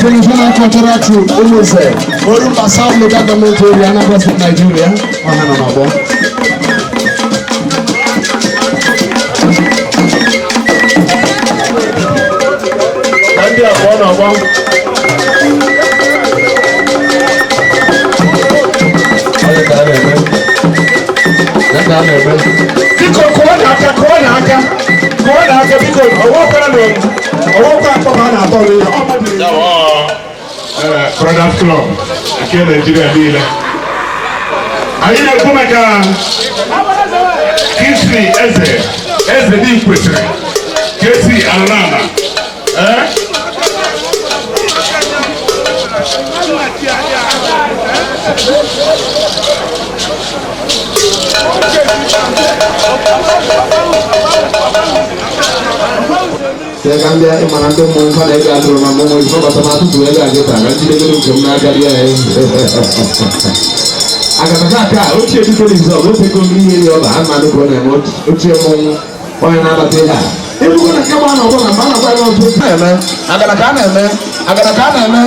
International cultural troupe, almost there. Orumba South Local Government Area, Anambra State, Nigeria. Product Club, aquí en Nigeria. Ahí en Kumaka, Kingsley Eze di kwesịrị, Kesi Alana. Gambia imanando mumfa na ga tro na mumo ifo batamatu tuwe ga geta na jide gero na ga dia Agakaka ochie biko lizo o te ko ni ni o ba ma no ko na mo ochie mo o na ba te ha Ebu na kama na ọbọ na mana kwa na ọtọ na-eme. Agara ka na-eme. Agara ka na-eme.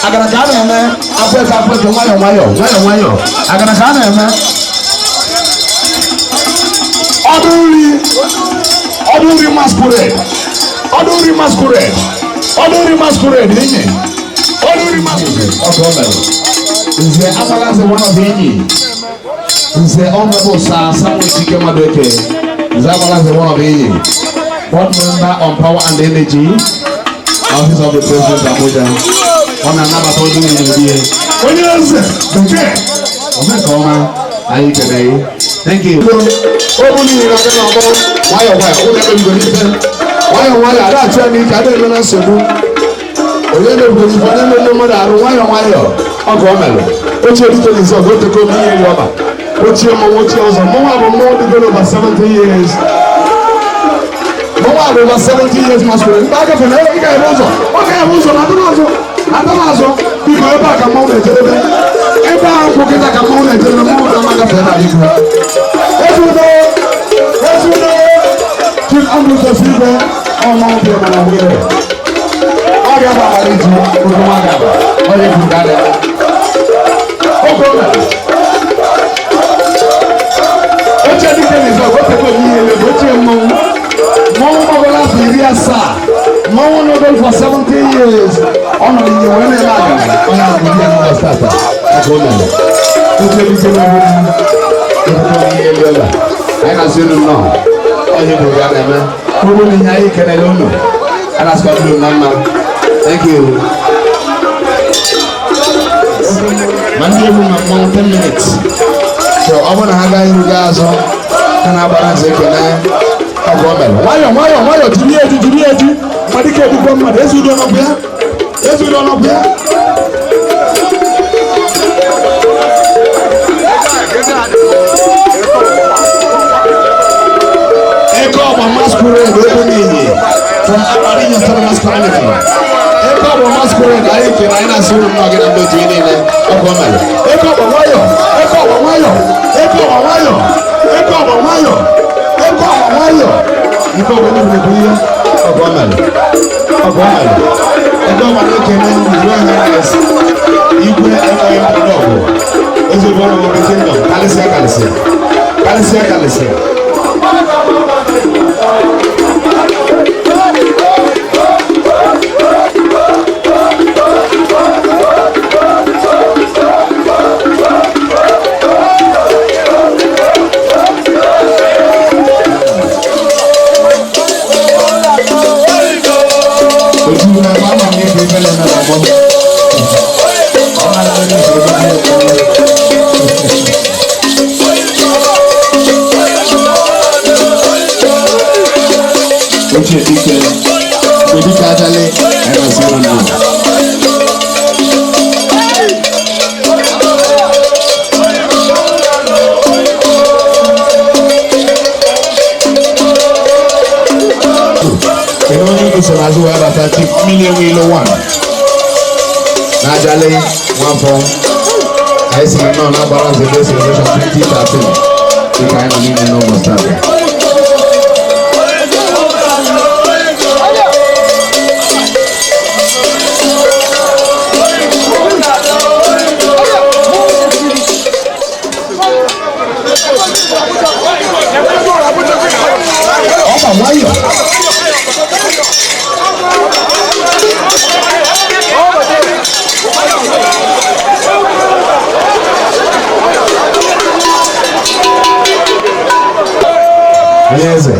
Agara ka na-eme. Apụta nwayọ. Agara ka na-eme. Ọdụnri masquerade. Ọdụnri masquerade. N'ihe. Ọdụnri masquerade. Ọkọ mere. Nze amala se one of enyi. Nze honorable Sir Samuel Chike Madueke. Nze amala se one of enyi. Board member on Power and Energy. Office of the President Abuja. Ọ̀nà anabata ọdún yìí nìyí yẹ. Onye eze bekee. Ọmọkọ ọma anyị kene yi. Thank you. Obu n'ihi na aka na-agbọ nwayọ ụlọ ebe mgbe n'ife. Nwayọ ada achọ eme ike ada eme na nsogbu. Onye na-ebu ozugbo na-eme ndị mmadụ arụ nwayọ ọgụ o mere. Ochie dike n'izu ọgụ oteko obi ihe ọba. Ochie mmọnwụ ochie ọzọ. Mmọnwụ abụ mmọnwụ dịgoro over 70 years. Mmọnwụ abụ over 70 years masquerade. Ndị agafe na ị ga-ebe ụzọ. Ọ ga-ebe ụzọ na atụrụ azụ. Biko ebe a ka mmọnwụ na-ejedebe. Ebe a nkwụkịta ka mmọnwụ na-ejedebe mmọnwụ na-amagafe na igwe. Ezudo. Chief Ambrose Osibe ọmọ ọbịa mana nwere. Ọ ga-agbara iji ụzọma gaba. Ọ ga-ebu gada. Oge o mere. Ochie dike n'izu ọgụ otekwa n'ihe ebe ochie mmọnwụ. Mmọnwụ gbagoro afọ 70. Mmọnwụ nọdụrụ for 70 years. Ọ nọ n'ihe wee na-eme agara. Onye ahụ bụ ihe nọ stata. Oge o mere. Ochie dike n'obodo. Otekwa n'ihe ebe ọla. Anyị na-asị unu nnọọ. Onye bụ ya na-eme. Ụgbọ n'ihe anyị kelele unu. A na-asịkwa unu na mma. Thank you. Ma ndị egwu ma mmọnwụ 10 minutes. So ọ bụrụ na ha agaghị iru gaa azụ ka na-agbara nze ekene ọgụ o mere. Nwayọ jiri eju. Mmadụ ike edukwa mmadụ. Ezudo ọnọbụ ya. Eko ọgba masquerade ebe n'iyi from Abari Nyasara masquerade. Eko ọgba masquerade anyị kere anyị na-asị ụlọ mmụọ gị na ndị otu ihe niile ọgụ o mere. Eko ọgba nwayọ. Ife ọgba niile bụ ihe ọgụ o mere. Ego ọgba na-ekene igwe ha igwe enweghị mkpụrụ ọgụ. Ezigbo ọrụ obi kingdom kalịsịa. Ochie dike ajale anyị na-asị unu nnọọ. Kedu onye iso n'azụ wee bata Chief Million Wilo 1 na ajale nwafọ. Anyị si nnọọ na-agbara nze Day Celebration 2013 dịka anyị nọ niile n'ụbọchị taa. Eze.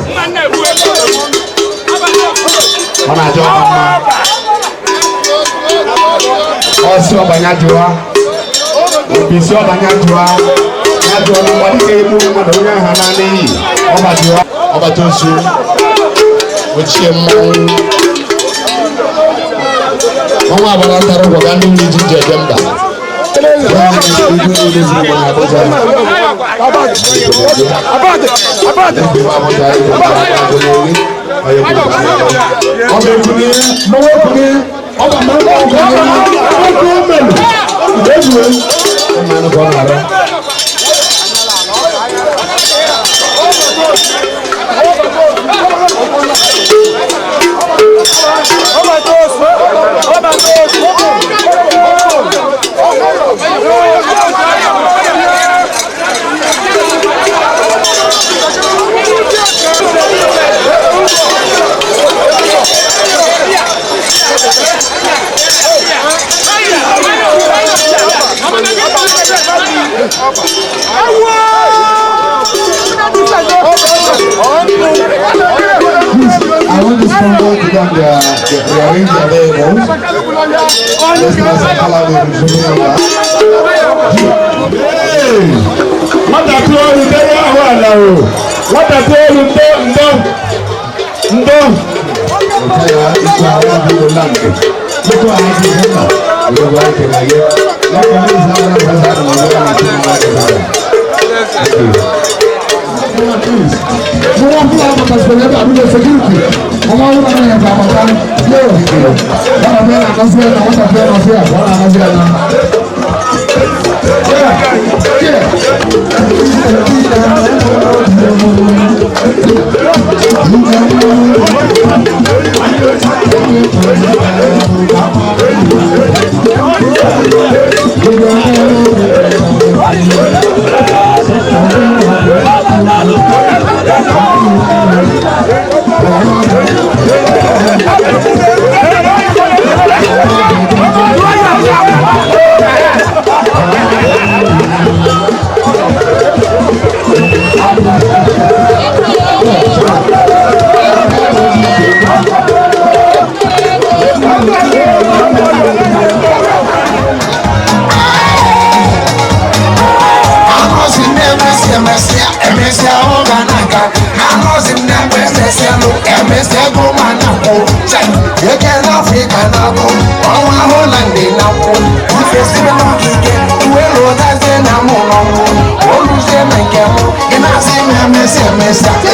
Ọ na-ajọ mma. Ọsị ọbanya jụwa. Obisi ọbanya jụwa. Ya jụọ na mmadụ ike egbu mmadụ onye aha na n'iyi. Ọba jụwa. Ọbata osu. Ochie mmọnwụ. Ọnwa agbara ntara ụgwọ ga ndị nri ji nje eje mba. I want this convoy to come rearrange their vehicles. Let's not allow them to what a close day! What a close day! Mr.